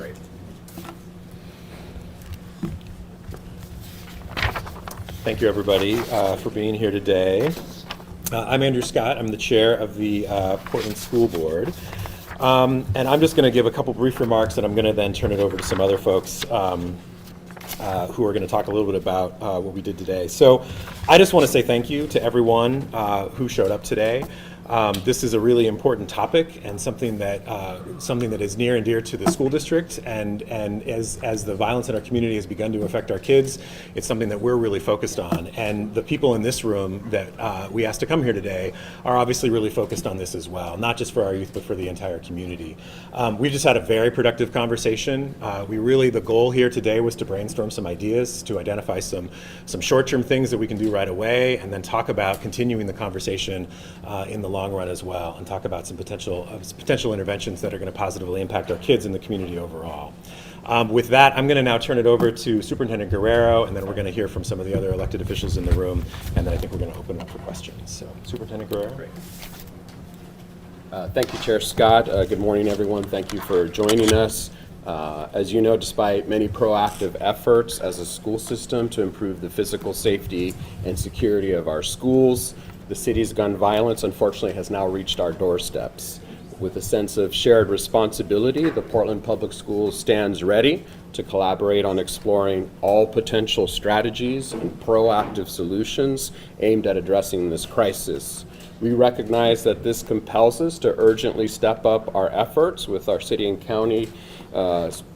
Great. Thank you, everybody, for being here today. I'm Andrew Scott. I'm the chair of the Portland School Board. And I'm just going to give a couple brief remarks, and I'm going to then turn it over to some other folks who are going to talk a little bit about what we did today. So I just want to say thank you to everyone who showed up today. This is a really important topic and something that is near and dear to the school district. And as the violence in our community has begun to affect our kids, it's something that we're really focused on. And the people in this room that we asked to come here today are obviously really focused on this as well, not just for our youth, but for the entire community. We just had a very productive conversation. The goal here today was to brainstorm some ideas, to identify some short-term things that we can do right away, and then talk about continuing the conversation in the long run as well, and talk about some potential interventions that are going to positively impact our kids and the community overall. With that, I'm going to now turn it over to Superintendent Guerrero, and then we're going to hear from some of the other elected officials in the room, and then I think we're going to open up for questions. So, Superintendent Guerrero. Great. Thank you, Chair Scott. Good morning, everyone. Thank you for joining us. As you know, despite many proactive efforts as a school system to improve the physical safety and security of our schools, the city's gun violence, unfortunately, has now reached our doorsteps. With a sense of shared responsibility, the Portland Public Schools stands ready to collaborate on exploring all potential strategies and proactive solutions aimed at addressing this crisis. We recognize that this compels us to urgently step up our efforts with our city and county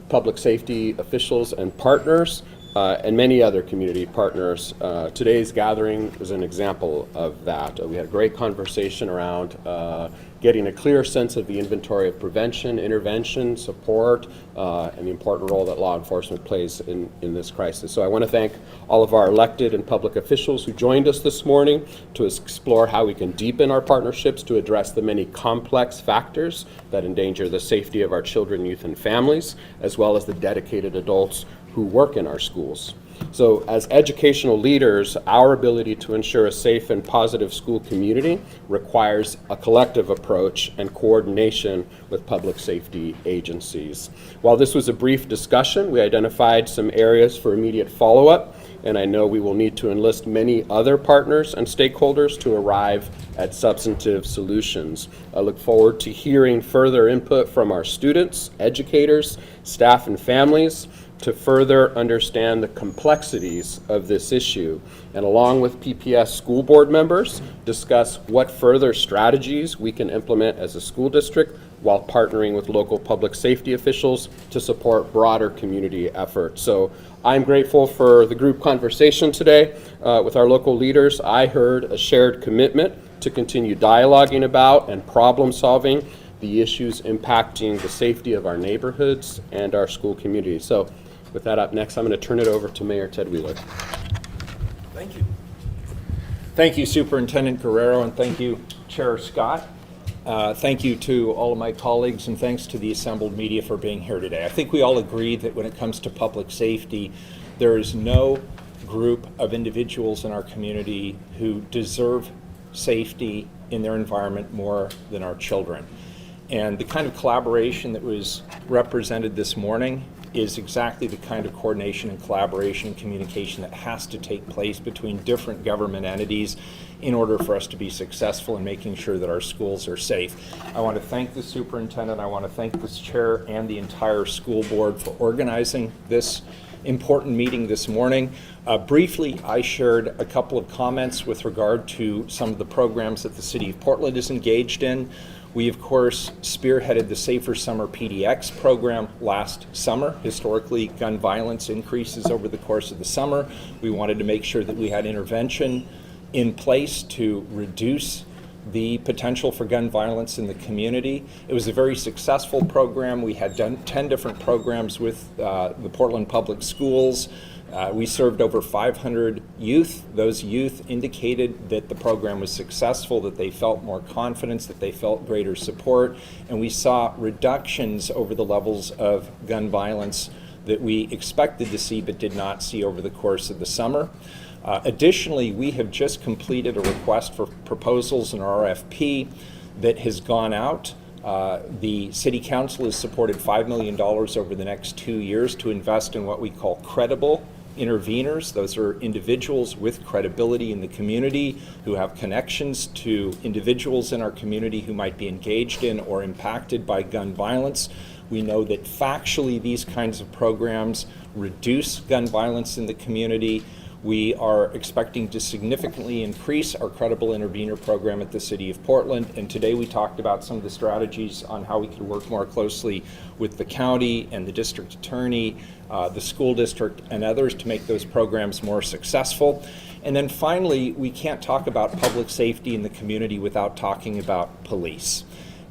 public safety officials and partners, and many other community partners. Today's gathering is an example of that. We had a great conversation around getting a clear sense of the inventory of prevention, intervention, support, and the important role that law enforcement plays in this crisis. So I want to thank all of our elected and public officials who joined us this morning to explore how we can deepen our partnerships to address the many complex factors that endanger the safety of our children, youth, and families, as well as the dedicated adults who work in our schools. So as educational leaders, our ability to ensure a safe and positive school community requires a collective approach and coordination with public safety agencies. While this was a brief discussion, we identified some areas for immediate follow-up, and I know we will need to enlist many other partners and stakeholders to arrive at substantive solutions. I look forward to hearing further input from our students, educators, staff, and families to further understand the complexities of this issue, and along with PPS school board members, discuss what further strategies we can implement as a school district while partnering with local public safety officials to support broader community efforts. So I'm grateful for the group conversation today with our local leaders. I heard a shared commitment to continue dialoguing about and problem solving the issues impacting the safety of our neighborhoods and our school community. So with that up next, I'm going to turn it over to Mayor Ted Wheeler. Thank you. Thank you, Superintendent Guerrero, and thank you, Chair Scott. Thank you to all of my colleagues, and thanks to the assembled media for being here today. I think we all agree that when it comes to public safety, there is no group of individuals in our community who deserve safety in their environment more than our children. And the kind of collaboration that was represented this morning is exactly the kind of coordination and collaboration and communication that has to take place between different government entities in order for us to be successful in making sure that our schools are safe. I want to thank the superintendent, I want to thank this chair and the entire school board for organizing this important meeting this morning. Briefly, I shared a couple of comments with regard to some of the programs that the City of Portland is engaged in. We, of course, spearheaded the Safer Summer PDX program last summer. Historically, gun violence increases over the course of the summer. We wanted to make sure that we had intervention in place to reduce the potential for gun violence in the community. It was a very successful program. We had done 10 different programs with the Portland Public Schools. We served over 500 youth. Those youth indicated that the program was successful, that they felt more confidence, that they felt greater support, and we saw reductions over the levels of gun violence that we expected to see but did not see over the course of the summer. Additionally, we have just completed a request for proposals, an RFP, that has gone out The City Council has supported $5 million over the next 2 years to invest in what we call credible interveners. Those are individuals with credibility in the community who have connections to individuals in our community who might be engaged in or impacted by gun violence. We know that factually these kinds of programs reduce gun violence in the community. We are expecting to significantly increase our credible intervener program at the City of Portland, and today we talked about some of the strategies on how we could work more closely with the county and the district attorney, the school district, and others to make those programs more successful. And then finally, we can't talk about public safety in the community without talking about police.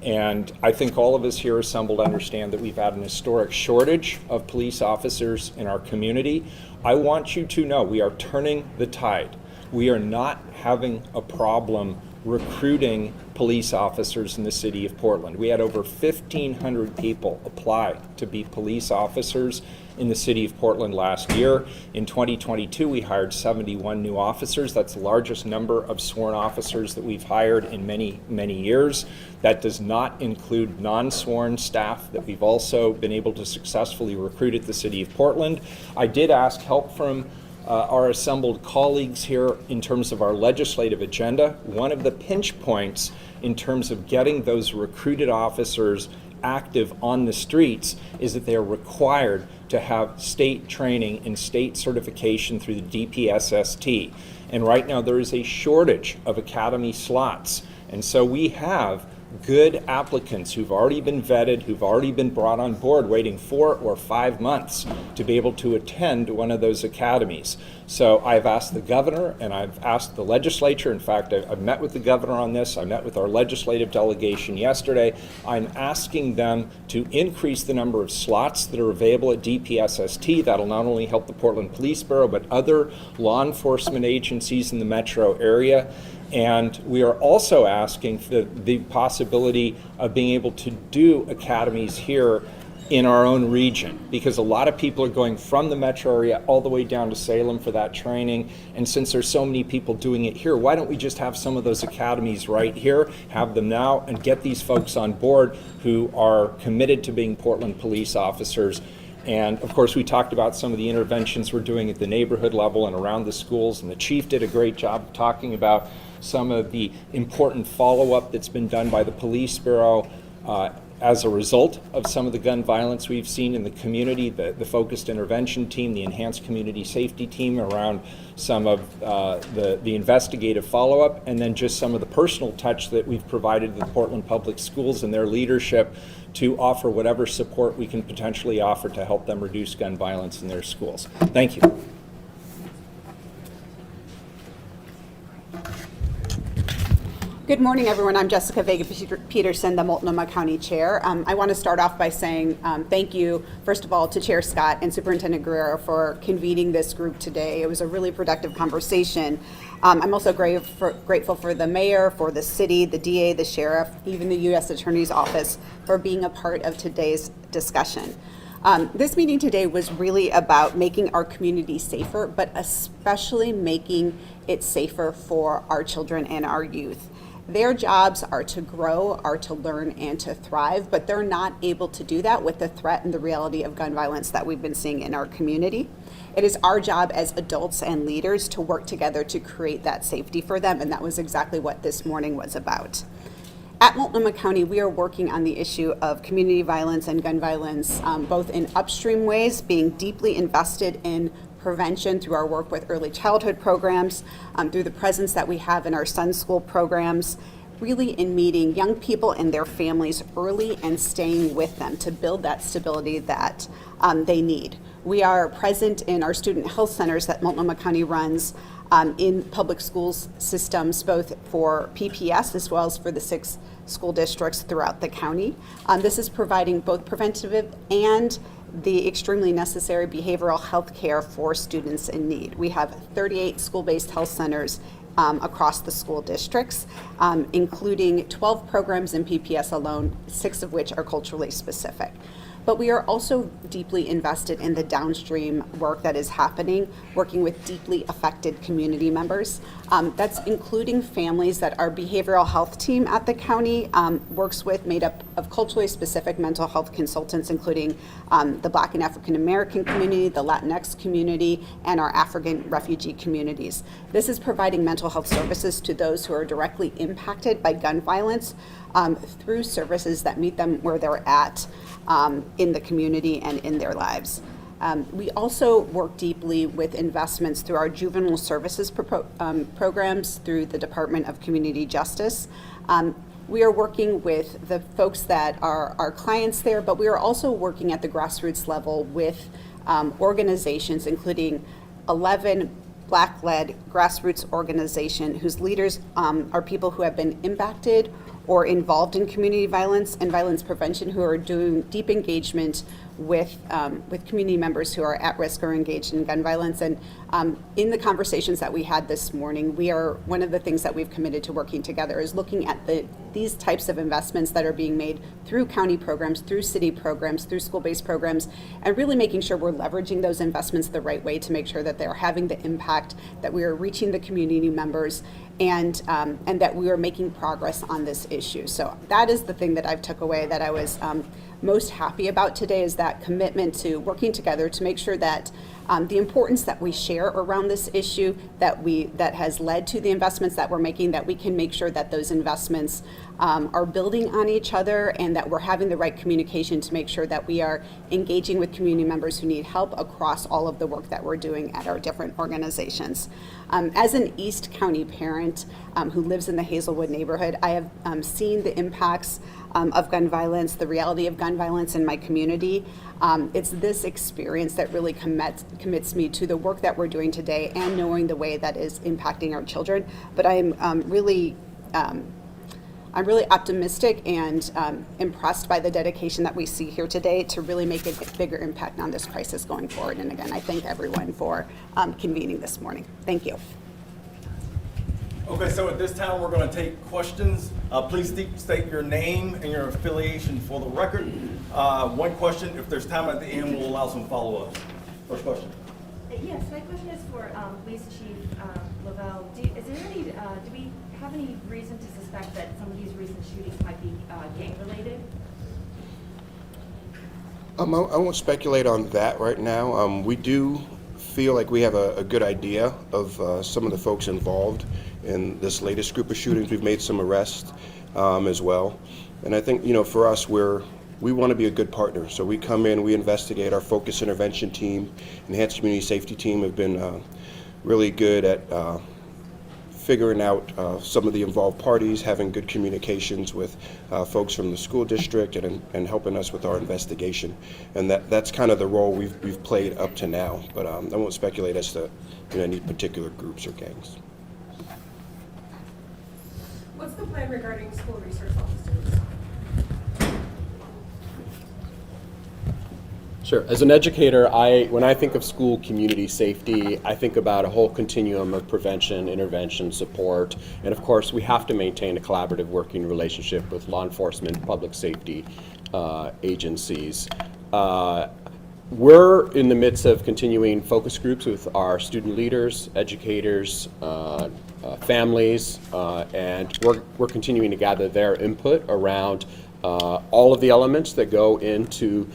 And I think all of us here assembled understand that we've had an historic shortage of police officers in our community. I want you to know we are turning the tide. We are not having a problem recruiting police officers in the City of Portland. We had over 1,500 people apply to be police officers in the City of Portland last year. In 2022, we hired 71 new officers. That's the largest number of sworn officers that we've hired in many, many years. That does not include non-sworn staff that we've also been able to successfully recruit at the City of Portland. I did ask help from our assembled colleagues here in terms of our legislative agenda. One of the pinch points in terms of getting those recruited officers active on the streets is that they are required to have state training and state certification through the DPSST. And right now there is a shortage of academy slots. And so we have good applicants who've already been vetted, who've already been brought on board, waiting 4 or 5 months to be able to attend one of those academies. So I've asked the governor and I've asked the legislature. In fact, I've met with the governor on this. I met with our legislative delegation yesterday. I'm asking them to increase the number of slots that are available at DPSST. That'll not only help the Portland Police Bureau, but other law enforcement agencies in the metro area. And we are also asking for the possibility of being able to do academies here in our own region, because a lot of people are going from the metro area all the way down to Salem for that training. And since there's so many people doing it here, why don't we just have some of those academies right here, have them now, and get these folks on board who are committed to being Portland police officers. And of course, we talked about some of the interventions we're doing at the neighborhood level and around the schools, and the chief did a great job talking about some of the important follow-up that's been done by the Police Bureau as a result of some of the gun violence we've seen in the community, the focused intervention team, the enhanced community safety team around some of the investigative follow-up, and then just some of the personal touch that we've provided the Portland Public Schools and their leadership to offer whatever support we can potentially offer to help them reduce gun violence in their schools. Thank you. Good morning, everyone. I'm Jessica Vega-Peterson, the Multnomah County Chair. I want to start off by saying thank you, first of all, to Chair Scott and Superintendent Guerrero for convening this group today. It was a really productive conversation. I'm also grateful for the mayor, for the city, the DA, the sheriff, even the U.S. Attorney's Office for being a part of today's discussion. This meeting today was really about making our community safer, but especially making it safer for our children and our youth. Their jobs are to grow, are to learn, and to thrive, but they're not able to do that with the threat and the reality of gun violence that we've been seeing in our community. It is our job as adults and leaders to work together to create that safety for them, and that was exactly what this morning was about. At Multnomah County, we are working on the issue of community violence and gun violence, both in upstream ways, being deeply invested in prevention through our work with early childhood programs, through the presence that we have in our Sun School programs, really in meeting young people and their families early and staying with them to build that stability that they need. We are present in our student health centers that Multnomah County runs in public schools systems, both for PPS as well as for the 6 school districts throughout the county. This is providing both preventative and the extremely necessary behavioral health care for students in need. We have 38 school-based health centers across the school districts, including 12 programs in PPS alone, 6 of which are culturally specific. But we are also deeply invested in the downstream work that is happening, working with deeply affected community members. That's including families that our behavioral health team at the county works with, made up of culturally specific mental health consultants, including the Black and African American community, the Latinx community, and our African refugee communities. This is providing mental health services to those who are directly impacted by gun violence through services that meet them where they're at in the community and in their lives. We also work deeply with investments through our juvenile services programs through the Department of Community Justice. We are working with the folks that are our clients there, but we are also working at the grassroots level with organizations, including 11 Black-led grassroots organization whose leaders are people who have been impacted or involved in community violence and violence prevention, who are doing deep engagement with community members who are at risk or engaged in gun violence. And in the conversations that we had this morning, one of the things that we've committed to working together is looking at these types of investments that are being made through county programs, through city programs, through school-based programs, and really making sure we're leveraging those investments the right way to make sure that they're having the impact, that we are reaching the community members, and that we are making progress on this issue. So that is the thing that I've took away that I was most happy about today, is that commitment to working together to make sure that the importance that we share around this issue, that has led to the investments that we're making, that we can make sure that those investments are building on each other, and that we're having the right communication to make sure that we are engaging with community members who need help across all of the work that we're doing at our different organizations. As an East County parent who lives in the Hazelwood neighborhood, I have seen the impacts of gun violence, the reality of gun violence in my community. It's this experience that really commits me to the work that we're doing today and knowing the way that is impacting our children. But I'm really optimistic and impressed by the dedication that we see here today to really make a bigger impact on this crisis going forward. And again, I thank everyone for convening this morning. Thank you. Okay, so at this time, we're going to take questions. Please state your name and your affiliation for the record. One question. If there's time at the end, we'll allow some follow-ups. First question. Yes, my question is for Police Chief Lavelle. Do we have any reason to suspect that some of these recent shootings might be gang-related? I won't speculate on that right now. We do feel like we have a good idea of some of the folks involved in this latest group of shootings. We've made some arrests as well. And I think, for us, we want to be a good partner. So we come in, we investigate. Our focus intervention team, enhanced community safety team have been really good at figuring out some of the involved parties, having good communications with folks from the school district, and helping us with our investigation. And that's kind of the role we've played up to now. But I won't speculate as to any particular groups or gangs. What's the plan regarding school resource officers? Sure. As an educator, when I think of school community safety, I think about a whole continuum of prevention, intervention, support, and of course we have to maintain a collaborative working relationship with law enforcement, public safety agencies. We're in the midst of continuing focus groups with our student leaders, educators, families, and we're continuing to gather their input around all of the elements that go into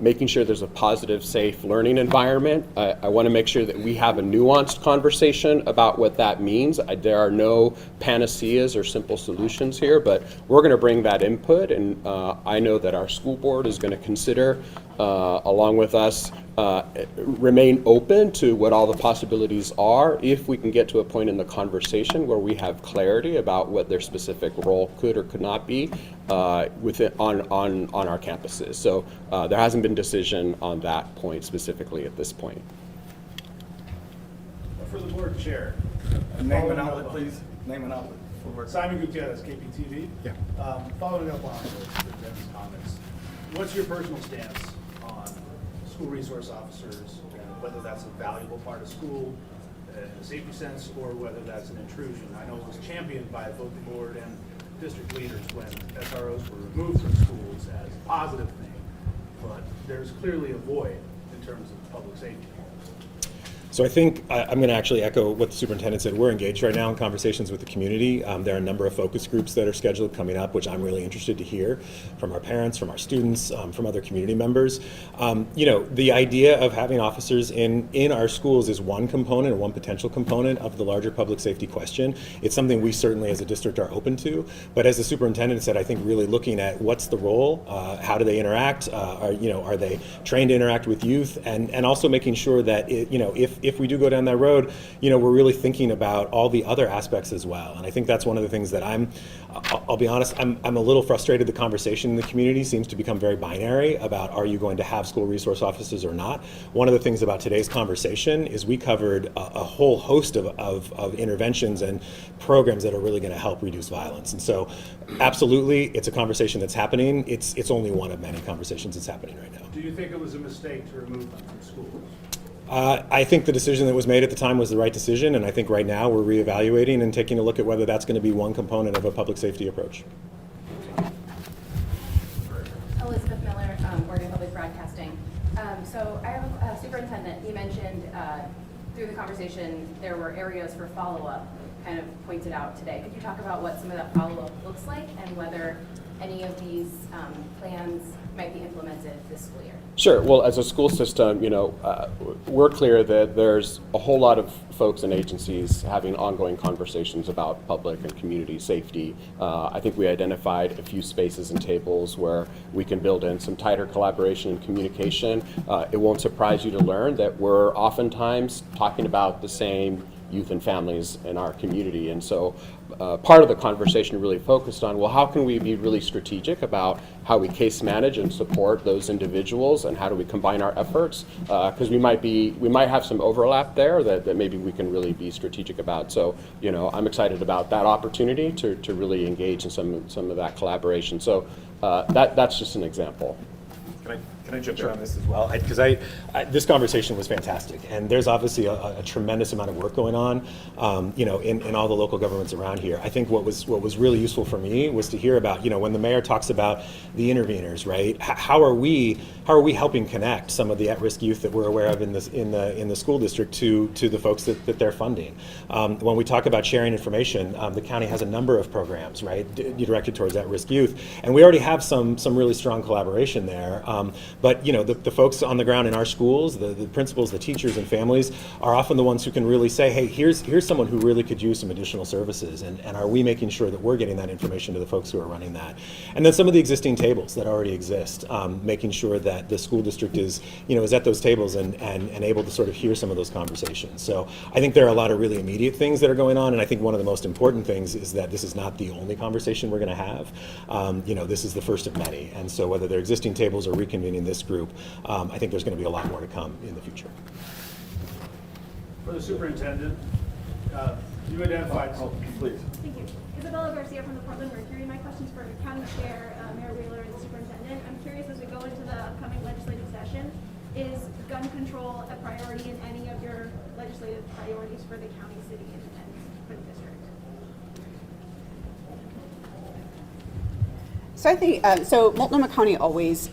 making sure there's a positive, safe learning environment. I want to make sure that we have a nuanced conversation about what that means. There are no panaceas or simple solutions here, but we're going to bring that input, and I know that our school board is going to consider, along with us, remain open to what all the possibilities are if we can get to a point in the conversation where we have clarity about what their specific role could or could not be on our campuses. So there hasn't been decision on that point specifically at this point. For the board chair. Name and outlet, please. Name and outlet. Simon Gutierrez, KPTV. Yeah. Following up on the superintendent's comments, what's your personal stance on school resource officers, and whether that's a valuable part of school in a safety sense, or whether that's an intrusion? I know it was championed by both the board and district leaders when SROs were removed from schools as a positive thing, but there's clearly a void in terms of public safety. So I think I'm going to actually echo what the superintendent said. We're engaged right now in conversations with the community. There are a number of focus groups that are scheduled coming up, which I'm really interested to hear from our parents, from our students, from other community members. The idea of having officers in our schools is one component, or one potential component of the larger public safety question. It's something we certainly as a district are open to. But as the superintendent said, I think really looking at what's the role, how do they interact, are they trained to interact with youth, and also making sure that if we do go down that road, we're really thinking about all the other aspects as well. And I think that's one of the things that I'll be honest, I'm a little frustrated. The conversation in the community seems to become very binary about, are you going to have school resource officers or not? One of the things about today's conversation is we covered a whole host of interventions and programs that are really going to help reduce violence. And so absolutely, it's a conversation that's happening. It's only one of many conversations that's happening right now. Do you think it was a mistake to remove them from schools? I think the decision that was made at the time was the right decision, and I think right now we're reevaluating and taking a look at whether that's going to be one component of a public safety approach. Elizabeth Miller, Oregon Public Broadcasting. So I have a superintendent. You mentioned through the conversation there were areas for follow-up kind of pointed out today. Could you talk about what some of that follow-up looks like and whether any of these plans might be implemented this school year? Sure. Well, as a school system, we're clear that there's a whole lot of folks and agencies having ongoing conversations about public and community safety. I think we identified a few spaces and tables where we can build in some tighter collaboration and communication. It won't surprise you to learn that we're oftentimes talking about the same youth and families in our community. And so part of the conversation really focused on, well, how can we be really strategic about how we case manage and support those individuals, and how do we combine our efforts? Because we might have some overlap there that maybe we can really be strategic about. So, I'm excited about that opportunity to really engage in some of that collaboration. So that's just an example. Can I jump in on this as well? Because this conversation was fantastic, and there's obviously a tremendous amount of work going on, in all the local governments around here. I think what was really useful for me was to hear about, when the mayor talks about the interveners, right? How are we helping connect some of the at-risk youth that we're aware of in the school district to the folks that they're funding? When we talk about sharing information, the county has a number of programs, right, directed towards at-risk youth, and we already have some really strong collaboration there. But the folks on the ground in our schools, the principals, the teachers, and families are often the ones who can really say, hey, here's someone who really could use some additional services, and are we making sure that we're getting that information to the folks who are running that? And then some of the existing tables that already exist, making sure that the school district is at those tables and able to sort of hear some of those conversations. So I think there are a lot of really immediate things that are going on, and I think one of the most important things is that this is not the only conversation we're going to have. This is the first of many, and so whether they're existing tables or reconvening this group, I think there's going to be a lot more to come in the future. For the superintendent, you identified some. Please. Thank you. Isabella Garcia from the Portland Mercury. My question's for County Chair, Mayor Wheeler, and the Superintendent. I'm curious, as we go into the upcoming legislative session, is gun control a priority in any of your legislative priorities for the county, city, and for the district? So I think, Multnomah County always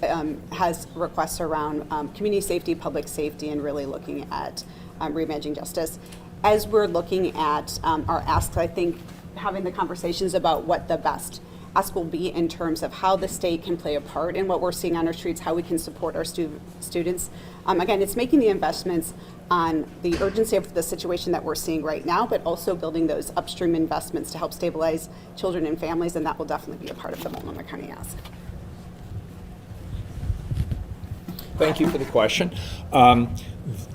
has requests around community safety, public safety, and really looking at reimagining justice. As we're looking at our asks, I think having the conversations about what the best ask will be in terms of how the state can play a part in what we're seeing on our streets, how we can support our students. Again, it's making the investments on the urgency of the situation that we're seeing right now, but also building those upstream investments to help stabilize children and families, and that will definitely be a part of the Multnomah County ask. Thank you for the question.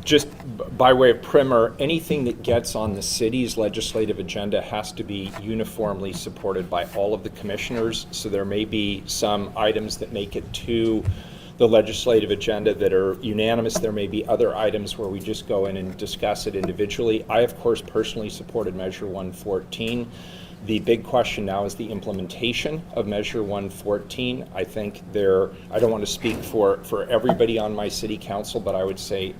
Just by way of primer, anything that gets on the city's legislative agenda has to be uniformly supported by all of the commissioners. So there may be some items that make it to the legislative agenda that are unanimous. There may be other items where we just go in and discuss it individually. I, of course, personally supported Measure 114. The big question now is the implementation of Measure 114. I think I don't want to speak for everybody on my city council, but I would say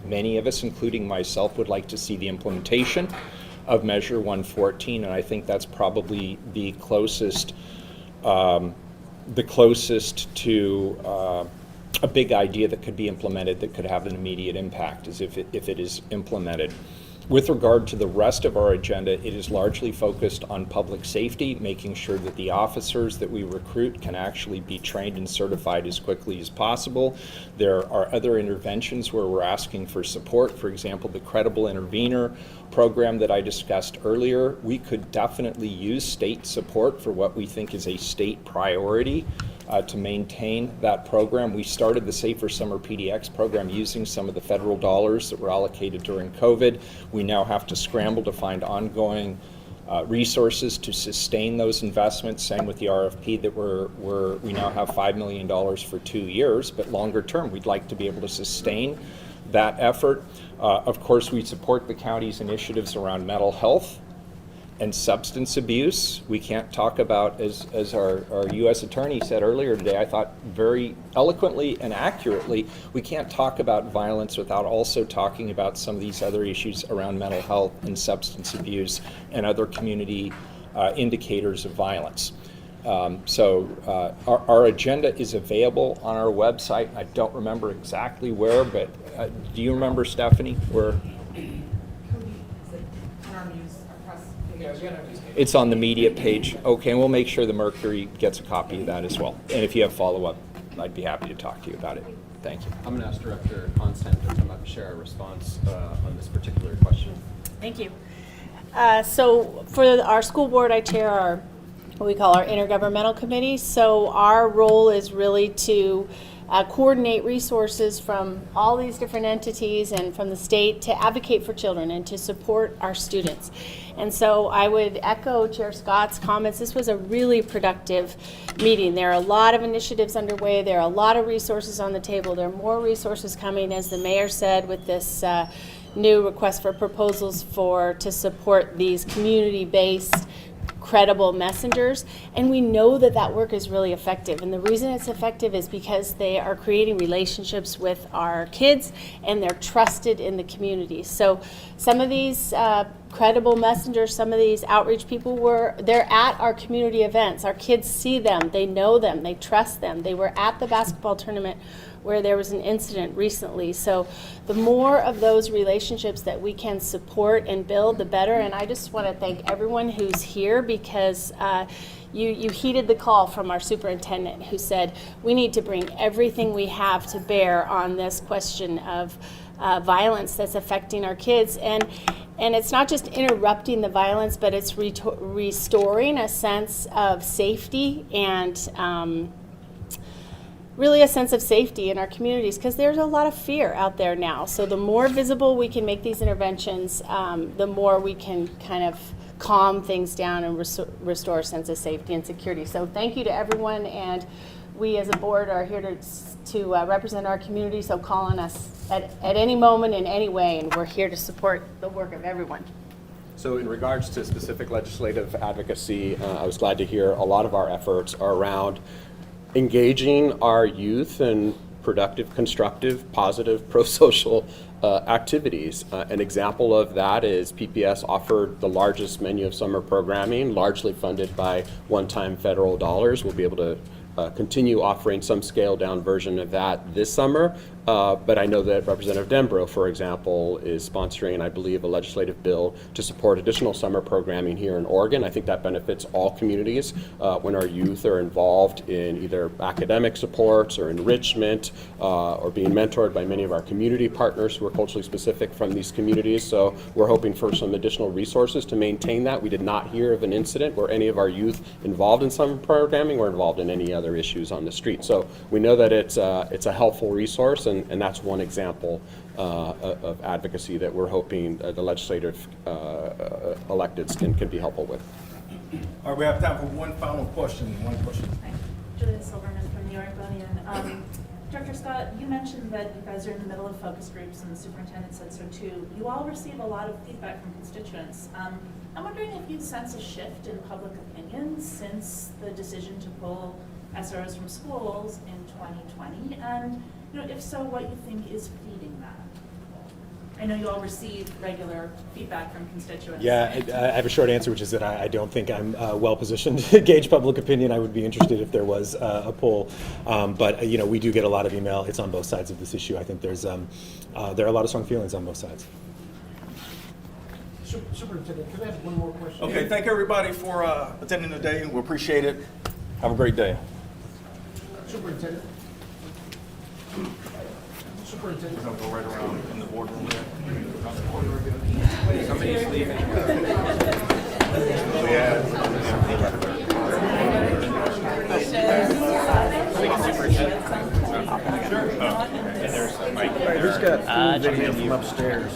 many of us, including myself, would like to see the implementation of Measure 114, and I think that's probably the closest to a big idea that could be implemented that could have an immediate impact is if it is implemented. With regard to the rest of our agenda, it is largely focused on public safety, making sure that the officers that we recruit can actually be trained and certified as quickly as possible. There are other interventions where we're asking for support. For example, the Credible Intervener program that I discussed earlier, we could definitely use state support for what we think is a state priority to maintain that program. We started the Safer Summer PDX program using some of the federal dollars that were allocated during COVID. We now have to scramble to find ongoing resources to sustain those investments. Same with the RFP that we now have $5 million for 2 years, but longer term, we'd like to be able to sustain that effort. Of course, we support the county's initiatives around mental health and substance abuse. We can't talk about, as our U.S. Attorney said earlier today, I thought very eloquently and accurately, we can't talk about violence without also talking about some of these other issues around mental health and substance abuse and other community indicators of violence. So our agenda is available on our website. I don't remember exactly where, but do you remember, Stephanie, where? It's on the media page. Okay, and we'll make sure the Mercury gets a copy of that as well. And if you have follow-up, I'd be happy to talk to you about it. Thank you. I'm going to ask Director Constant to come up and share a response on this particular question. Thank you. So for our school board, I chair what we call our intergovernmental committee. So our role is really to coordinate resources from all these different entities and from the state to advocate for children and to support our students. And so I would echo Chair Scott's comments. This was a really productive meeting. There are a lot of initiatives underway. There are a lot of resources on the table. There are more resources coming, as the mayor said, with this new request for proposals to support these community-based credible messengers, and we know that that work is really effective. And the reason it's effective is because they are creating relationships with our kids and they're trusted in the community. So some of these credible messengers, some of these outreach people they're at our community events. Our kids see them, they know them, they trust them. They were at the basketball tournament where there was an incident recently. So the more of those relationships that we can support and build, the better. And I just want to thank everyone who's here because you heeded the call from our superintendent who said we need to bring everything we have to bear on this question of violence that's affecting our kids. And it's not just interrupting the violence, but it's restoring a sense of safety and really a sense of safety in our communities, because there's a lot of fear out there now. So the more visible we can make these interventions, the more we can kind of calm things down and restore a sense of safety and security. So thank you to everyone, and we as a board are here to represent our community, so call on us at any moment in any way, and we're here to support the work of everyone. So in regards to specific legislative advocacy, I was glad to hear a lot of our efforts are around engaging our youth in productive, constructive, positive, pro-social activities. An example of that is PPS offered the largest menu of summer programming, largely funded by one-time federal dollars. We'll be able to continue offering some scaled-down version of that this summer. But I know that Representative Denbrough, for example, is sponsoring, I believe, a legislative bill to support additional summer programming here in Oregon. I think that benefits all communities when our youth are involved in either academic supports or enrichment or being mentored by many of our community partners who are culturally specific from these communities. So we're hoping for some additional resources to maintain that. We did not hear of an incident where any of our youth involved in summer programming were involved in any other issues on the street. So we know that it's a helpful resource, and that's one example of advocacy that we're hoping the legislative electeds can be helpful with. All right, we have time for one final question. Julia Silverman from the Oregonian. Director Scott, you mentioned that you guys are in the middle of focus groups, and the superintendent said so too. You all receive a lot of feedback from constituents. I'm wondering if you sense a shift in public opinion since the decision to pull SROs from schools in 2020, and if so, what you think is feeding that? I know you all receive regular feedback from constituents. Yeah, I have a short answer, which is that I don't think I'm well positioned to gauge public opinion. I would be interested if there was a poll, but we do get a lot of email. It's on both sides of this issue. I think there are a lot of strong feelings on both sides. Superintendent, can I have one more question? Okay, thank everybody for attending today. We appreciate it. Have a great day. Superintendent? Superintendent? Go right around in the boardroom there. Somebody's leaving. Who's got food video from upstairs?